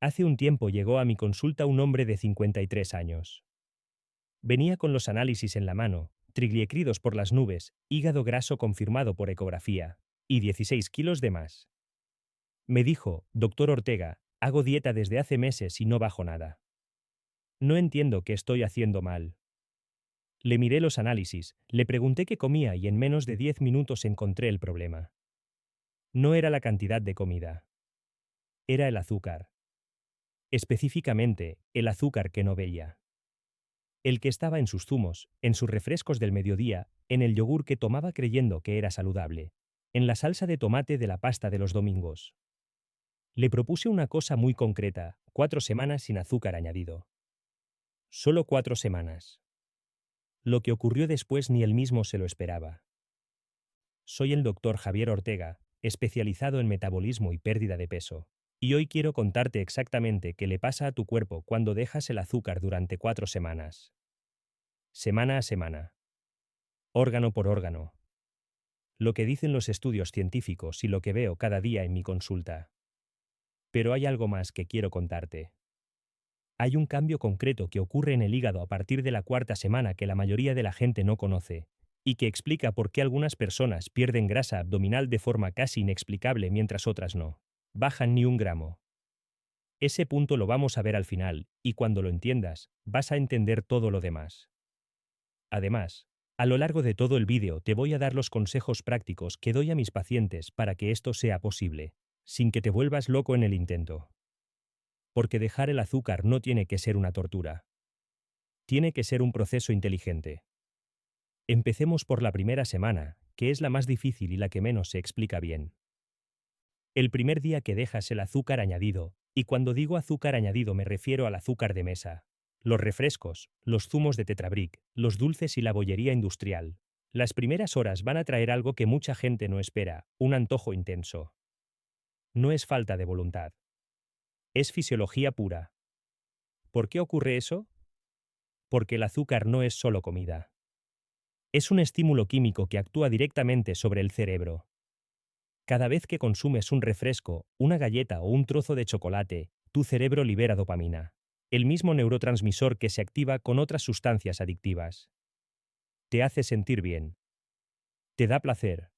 Hace un tiempo llegó a mi consulta un hombre de 53 años. Venía con los análisis en la mano, triglicéridos por las nubes, hígado graso confirmado por ecografía, y 16 kilos de más. Me dijo, doctor Ortega, hago dieta desde hace meses y no bajo nada. No entiendo qué estoy haciendo mal. Le miré los análisis, le pregunté qué comía y en menos de 10 minutos encontré el problema. No era la cantidad de comida. Era el azúcar. Específicamente, el azúcar que no veía. El que estaba en sus zumos, en sus refrescos del mediodía, en el yogur que tomaba creyendo que era saludable, en la salsa de tomate de la pasta de los domingos. Le propuse una cosa muy concreta: 4 semanas sin azúcar añadido. Solo 4 semanas. Lo que ocurrió después ni él mismo se lo esperaba. Soy el doctor Javier Ortega, especializado en metabolismo y pérdida de peso. Y hoy quiero contarte exactamente qué le pasa a tu cuerpo cuando dejas el azúcar durante 4 semanas. Semana a semana. Órgano por órgano. Lo que dicen los estudios científicos y lo que veo cada día en mi consulta. Pero hay algo más que quiero contarte. Hay un cambio concreto que ocurre en el hígado a partir de la 4ª semana que la mayoría de la gente no conoce, y que explica por qué algunas personas pierden grasa abdominal de forma casi inexplicable mientras otras no bajan ni un gramo. Ese punto lo vamos a ver al final, y cuando lo entiendas, vas a entender todo lo demás. Además, a lo largo de todo el vídeo te voy a dar los consejos prácticos que doy a mis pacientes para que esto sea posible, sin que te vuelvas loco en el intento. Porque dejar el azúcar no tiene que ser una tortura. Tiene que ser un proceso inteligente. Empecemos por la primera semana, que es la más difícil y la que menos se explica bien. El primer día que dejas el azúcar añadido, y cuando digo azúcar añadido me refiero al azúcar de mesa, los refrescos, los zumos de Tetrabric, los dulces y la bollería industrial. Las primeras horas van a traer algo que mucha gente no espera: un antojo intenso. No es falta de voluntad. Es fisiología pura. ¿Por qué ocurre eso? Porque el azúcar no es solo comida. Es un estímulo químico que actúa directamente sobre el cerebro. Cada vez que consumes un refresco, una galleta o un trozo de chocolate, tu cerebro libera dopamina, el mismo neurotransmisor que se activa con otras sustancias adictivas. Te hace sentir bien. Te da placer.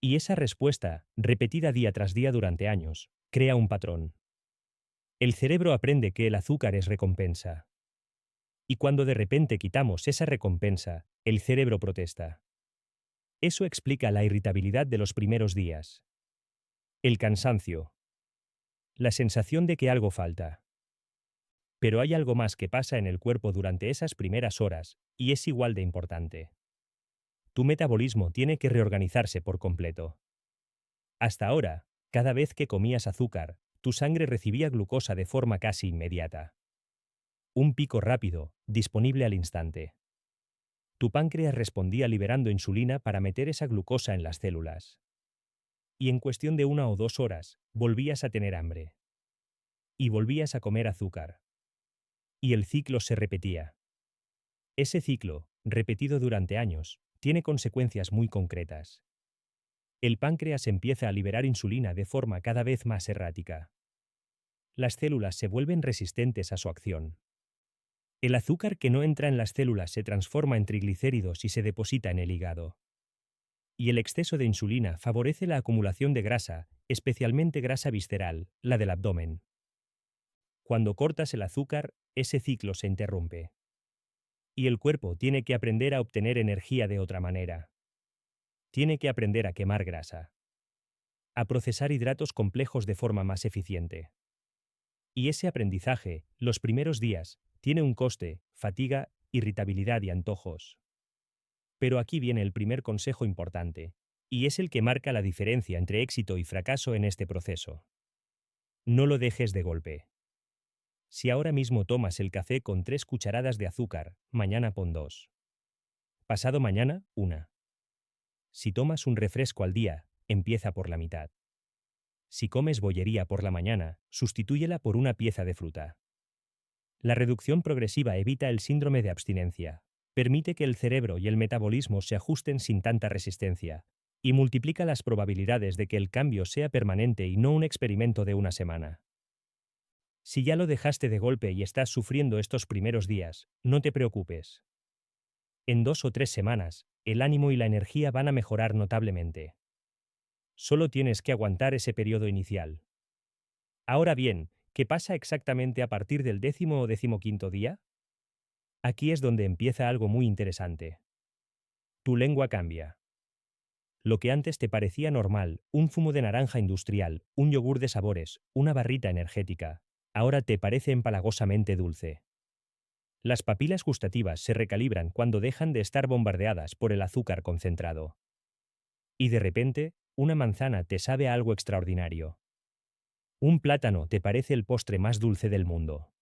Y esa respuesta, repetida día tras día durante años, crea un patrón. El cerebro aprende que el azúcar es recompensa. Y cuando de repente quitamos esa recompensa, el cerebro protesta. Eso explica la irritabilidad de los primeros días. El cansancio. La sensación de que algo falta. Pero hay algo más que pasa en el cuerpo durante esas primeras horas, y es igual de importante. Tu metabolismo tiene que reorganizarse por completo. Hasta ahora, cada vez que comías azúcar, tu sangre recibía glucosa de forma casi inmediata. Un pico rápido, disponible al instante. Tu páncreas respondía liberando insulina para meter esa glucosa en las células. Y en cuestión de 1 o 2 horas, volvías a tener hambre. Y volvías a comer azúcar. Y el ciclo se repetía. Ese ciclo, repetido durante años, tiene consecuencias muy concretas. El páncreas empieza a liberar insulina de forma cada vez más errática. Las células se vuelven resistentes a su acción. El azúcar que no entra en las células se transforma en triglicéridos y se deposita en el hígado. Y el exceso de insulina favorece la acumulación de grasa, especialmente grasa visceral, la del abdomen. Cuando cortas el azúcar, ese ciclo se interrumpe. Y el cuerpo tiene que aprender a obtener energía de otra manera. Tiene que aprender a quemar grasa. A procesar hidratos complejos de forma más eficiente. Y ese aprendizaje, los primeros días, tiene un coste: fatiga, irritabilidad y antojos. Pero aquí viene el primer consejo importante, y es el que marca la diferencia entre éxito y fracaso en este proceso. No lo dejes de golpe. Si ahora mismo tomas el café con 3 cucharadas de azúcar, mañana pon 2. Pasado mañana, 1. Si tomas un refresco al día, empieza por la mitad. Si comes bollería por la mañana, sustitúyela por una pieza de fruta. La reducción progresiva evita el síndrome de abstinencia, permite que el cerebro y el metabolismo se ajusten sin tanta resistencia, y multiplica las probabilidades de que el cambio sea permanente y no un experimento de una semana. Si ya lo dejaste de golpe y estás sufriendo estos primeros días, no te preocupes. En 2 o 3 semanas, el ánimo y la energía van a mejorar notablemente. Solo tienes que aguantar ese periodo inicial. Ahora bien, ¿qué pasa exactamente a partir del 10º o 15º día? Aquí es donde empieza algo muy interesante. Tu lengua cambia. Lo que antes te parecía normal, un zumo de naranja industrial, un yogur de sabores, una barrita energética, ahora te parece empalagosamente dulce. Las papilas gustativas se recalibran cuando dejan de estar bombardeadas por el azúcar concentrado. Y de repente, una manzana te sabe a algo extraordinario. Un plátano te parece el postre más dulce del mundo.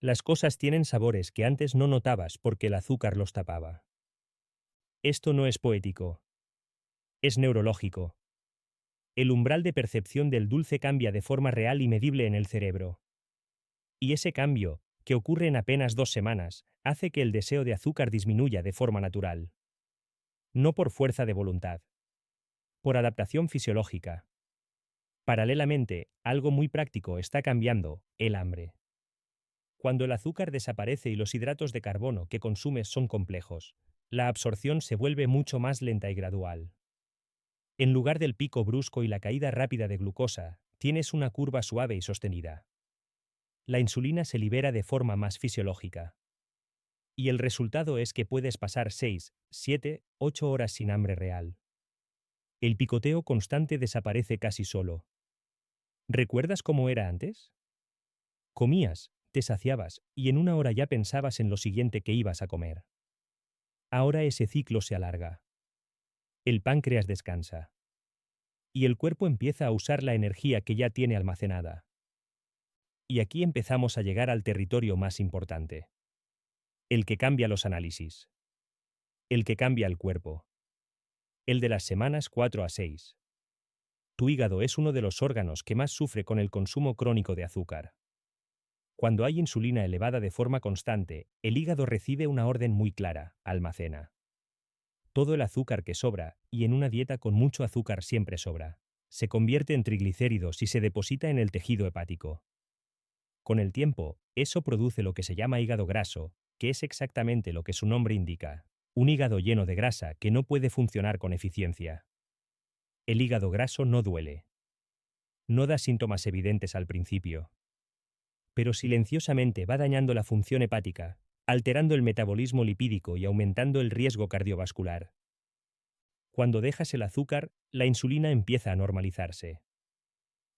Las cosas tienen sabores que antes no notabas porque el azúcar los tapaba. Esto no es poético. Es neurológico. El umbral de percepción del dulce cambia de forma real y medible en el cerebro. Y ese cambio, que ocurre en apenas 2 semanas, hace que el deseo de azúcar disminuya de forma natural. No por fuerza de voluntad. Por adaptación fisiológica. Paralelamente, algo muy práctico está cambiando: el hambre. Cuando el azúcar desaparece y los hidratos de carbono que consumes son complejos, la absorción se vuelve mucho más lenta y gradual. En lugar del pico brusco y la caída rápida de glucosa, tienes una curva suave y sostenida. La insulina se libera de forma más fisiológica. Y el resultado es que puedes pasar 6, 7, 8 horas sin hambre real. El picoteo constante desaparece casi solo. ¿Recuerdas cómo era antes? Comías, te saciabas, y en una hora ya pensabas en lo siguiente que ibas a comer. Ahora ese ciclo se alarga. El páncreas descansa. Y el cuerpo empieza a usar la energía que ya tiene almacenada. Y aquí empezamos a llegar al territorio más importante. El que cambia los análisis. El que cambia el cuerpo. El de las semanas 4 a 6. Tu hígado es uno de los órganos que más sufre con el consumo crónico de azúcar. Cuando hay insulina elevada de forma constante, el hígado recibe una orden muy clara: almacena. Todo el azúcar que sobra, y en una dieta con mucho azúcar siempre sobra, se convierte en triglicéridos y se deposita en el tejido hepático. Con el tiempo, eso produce lo que se llama hígado graso, que es exactamente lo que su nombre indica: un hígado lleno de grasa que no puede funcionar con eficiencia. El hígado graso no duele. No da síntomas evidentes al principio. Pero silenciosamente va dañando la función hepática, alterando el metabolismo lipídico y aumentando el riesgo cardiovascular. Cuando dejas el azúcar, la insulina empieza a normalizarse.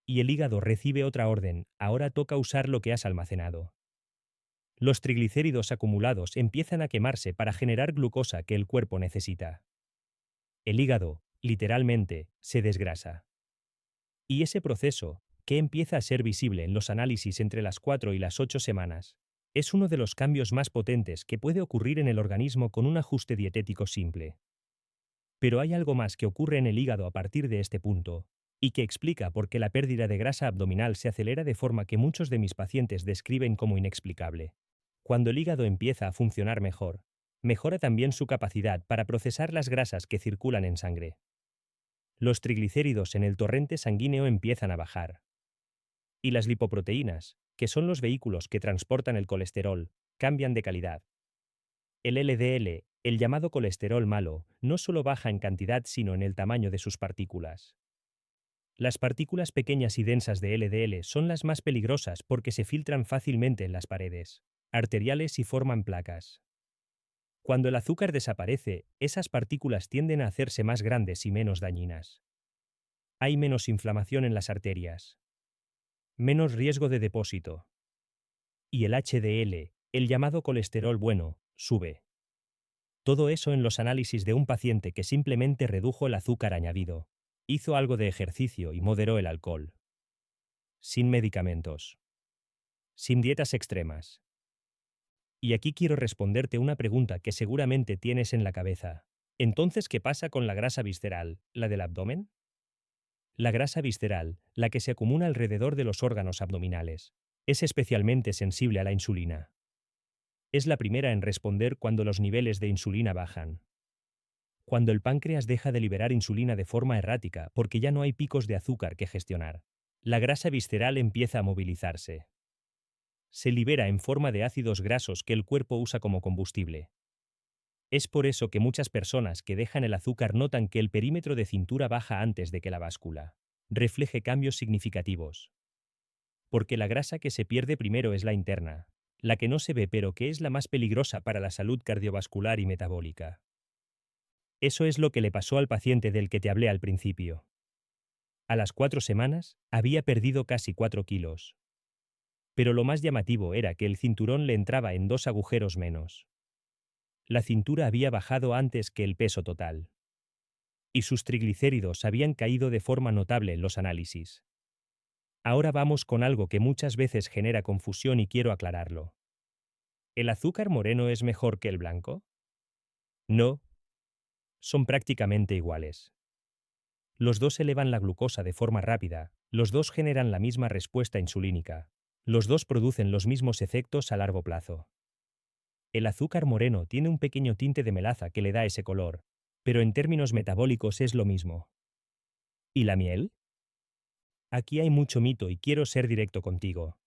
Y el hígado recibe otra orden: ahora toca usar lo que has almacenado. Los triglicéridos acumulados empiezan a quemarse para generar glucosa que el cuerpo necesita. El hígado, literalmente, se desgrasa. Y ese proceso, que empieza a ser visible en los análisis entre las 4 y las 8 semanas, es uno de los cambios más potentes que puede ocurrir en el organismo con un ajuste dietético simple. Pero hay algo más que ocurre en el hígado a partir de este punto, y que explica por qué la pérdida de grasa abdominal se acelera de forma que muchos de mis pacientes describen como inexplicable. Cuando el hígado empieza a funcionar mejor, mejora también su capacidad para procesar las grasas que circulan en sangre. Los triglicéridos en el torrente sanguíneo empiezan a bajar. Y las lipoproteínas, que son los vehículos que transportan el colesterol, cambian de calidad. El LDL, el llamado colesterol malo, no solo baja en cantidad sino en el tamaño de sus partículas. Las partículas pequeñas y densas de LDL son las más peligrosas porque se filtran fácilmente en las paredes arteriales y forman placas. Cuando el azúcar desaparece, esas partículas tienden a hacerse más grandes y menos dañinas. Hay menos inflamación en las arterias. Menos riesgo de depósito. Y el HDL, el llamado colesterol bueno, sube. Todo eso en los análisis de un paciente que simplemente redujo el azúcar añadido, hizo algo de ejercicio y moderó el alcohol. Sin medicamentos. Sin dietas extremas. Y aquí quiero responderte una pregunta que seguramente tienes en la cabeza. Entonces, ¿qué pasa con la grasa visceral, la del abdomen? La grasa visceral, la que se acumula alrededor de los órganos abdominales, es especialmente sensible a la insulina. Es la primera en responder cuando los niveles de insulina bajan. Cuando el páncreas deja de liberar insulina de forma errática porque ya no hay picos de azúcar que gestionar, la grasa visceral empieza a movilizarse. Se libera en forma de ácidos grasos que el cuerpo usa como combustible. Es por eso que muchas personas que dejan el azúcar notan que el perímetro de cintura baja antes de que la báscula refleje cambios significativos. Porque la grasa que se pierde primero es la interna, la que no se ve pero que es la más peligrosa para la salud cardiovascular y metabólica. Eso es lo que le pasó al paciente del que te hablé al principio. A las 4 semanas, había perdido casi 4 kilos. Pero lo más llamativo era que el cinturón le entraba en 2 agujeros menos. La cintura había bajado antes que el peso total. Y sus triglicéridos habían caído de forma notable en los análisis. Ahora vamos con algo que muchas veces genera confusión y quiero aclararlo. ¿El azúcar moreno es mejor que el blanco? No, son prácticamente iguales. Los dos elevan la glucosa de forma rápida, los dos generan la misma respuesta insulínica, los dos producen los mismos efectos a largo plazo. El azúcar moreno tiene un pequeño tinte de melaza que le da ese color, pero en términos metabólicos es lo mismo. ¿Y la miel? Aquí hay mucho mito y quiero ser directo contigo.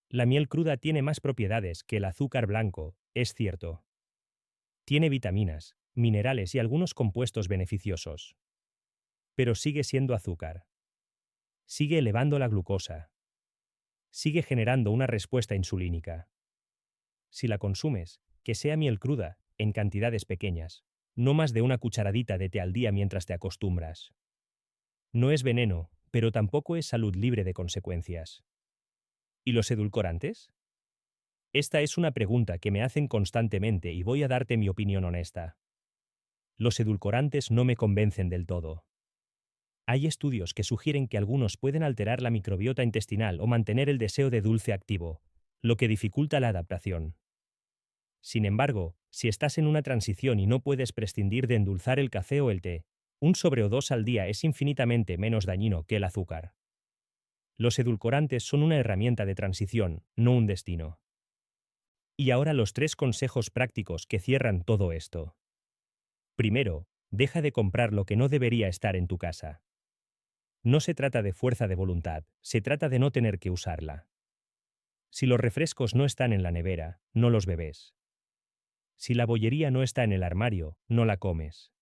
La miel cruda tiene más propiedades que el azúcar blanco, es cierto. Tiene vitaminas, minerales y algunos compuestos beneficiosos. Pero sigue siendo azúcar. Sigue elevando la glucosa. Sigue generando una respuesta insulínica. Si la consumes, que sea miel cruda, en cantidades pequeñas, no más de una cucharadita de té al día mientras te acostumbras. No es veneno, pero tampoco es salud libre de consecuencias. ¿Y los edulcorantes? Esta es una pregunta que me hacen constantemente y voy a darte mi opinión honesta. Los edulcorantes no me convencen del todo. Hay estudios que sugieren que algunos pueden alterar la microbiota intestinal o mantener el deseo de dulce activo, lo que dificulta la adaptación. Sin embargo, si estás en una transición y no puedes prescindir de endulzar el café o el té, un sobre o dos al día es infinitamente menos dañino que el azúcar. Los edulcorantes son una herramienta de transición, no un destino. Y ahora los 3 consejos prácticos que cierran todo esto. Primero, deja de comprar lo que no debería estar en tu casa. No se trata de fuerza de voluntad, se trata de no tener que usarla. Si los refrescos no están en la nevera, no los bebes. Si la bollería no está en el armario, no la comes.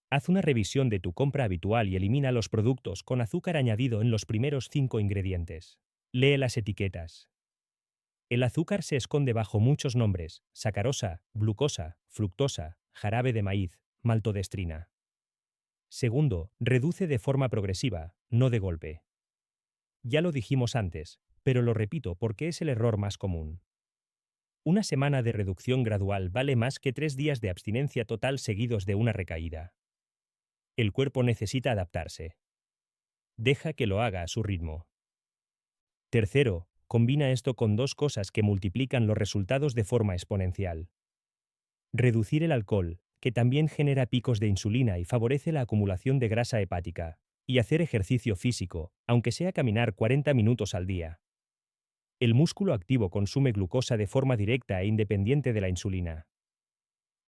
Haz una revisión de tu compra habitual y elimina los productos con azúcar añadido en los primeros 5 ingredientes. Lee las etiquetas. El azúcar se esconde bajo muchos nombres: sacarosa, glucosa, fructosa, jarabe de maíz, maltodestrina. Segundo, reduce de forma progresiva, no de golpe. Ya lo dijimos antes, pero lo repito porque es el error más común. Una semana de reducción gradual vale más que 3 días de abstinencia total seguidos de una recaída. El cuerpo necesita adaptarse. Deja que lo haga a su ritmo. Tercero, combina esto con 2 cosas que multiplican los resultados de forma exponencial. Reducir el alcohol, que también genera picos de insulina y favorece la acumulación de grasa hepática, y hacer ejercicio físico, aunque sea caminar 40 minutos al día. El músculo activo consume glucosa de forma directa e independiente de la insulina.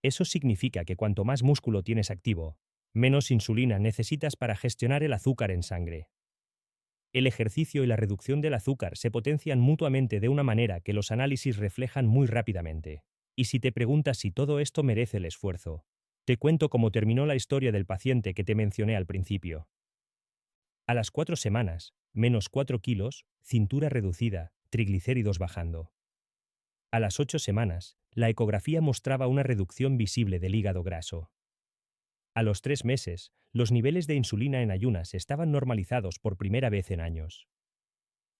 Eso significa que cuanto más músculo tienes activo, menos insulina necesitas para gestionar el azúcar en sangre. El ejercicio y la reducción del azúcar se potencian mutuamente de una manera que los análisis reflejan muy rápidamente. Y si te preguntas si todo esto merece el esfuerzo, te cuento cómo terminó la historia del paciente que te mencioné al principio. A las 4 semanas, menos 4 kilos, cintura reducida, triglicéridos bajando. A las 8 semanas, la ecografía mostraba una reducción visible del hígado graso. A los 3 meses, los niveles de insulina en ayunas estaban normalizados por primera vez en años.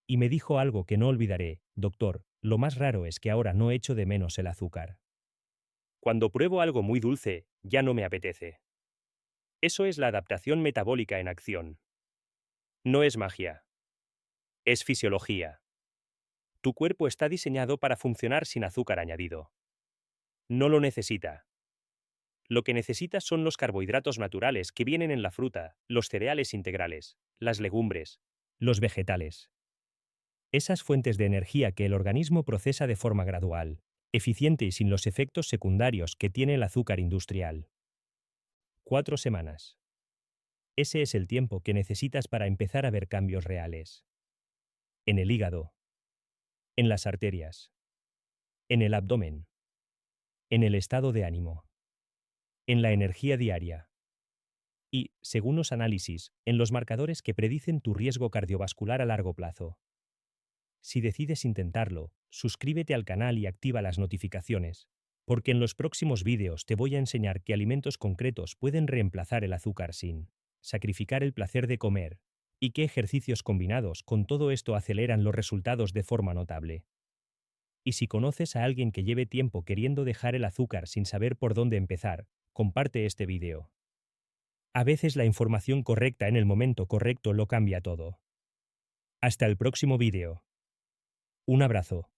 Y me dijo algo que no olvidaré: doctor, lo más raro es que ahora no echo de menos el azúcar. Cuando pruebo algo muy dulce, ya no me apetece. Eso es la adaptación metabólica en acción. No es magia. Es fisiología. Tu cuerpo está diseñado para funcionar sin azúcar añadido. No lo necesita. Lo que necesita son los carbohidratos naturales que vienen en la fruta, los cereales integrales, las legumbres, los vegetales. Esas fuentes de energía que el organismo procesa de forma gradual, eficiente y sin los efectos secundarios que tiene el azúcar industrial. 4 semanas. Ese es el tiempo que necesitas para empezar a ver cambios reales. En el hígado, en las arterias, en el abdomen, en el estado de ánimo, en la energía diaria y, según los análisis, en los marcadores que predicen tu riesgo cardiovascular a largo plazo. Si decides intentarlo, suscríbete al canal y activa las notificaciones, porque en los próximos vídeos te voy a enseñar qué alimentos concretos pueden reemplazar el azúcar sin sacrificar el placer de comer, y qué ejercicios combinados con todo esto aceleran los resultados de forma notable. Y si conoces a alguien que lleve tiempo queriendo dejar el azúcar sin saber por dónde empezar, comparte este vídeo. A veces la información correcta en el momento correcto lo cambia todo. Hasta el próximo vídeo. Un abrazo.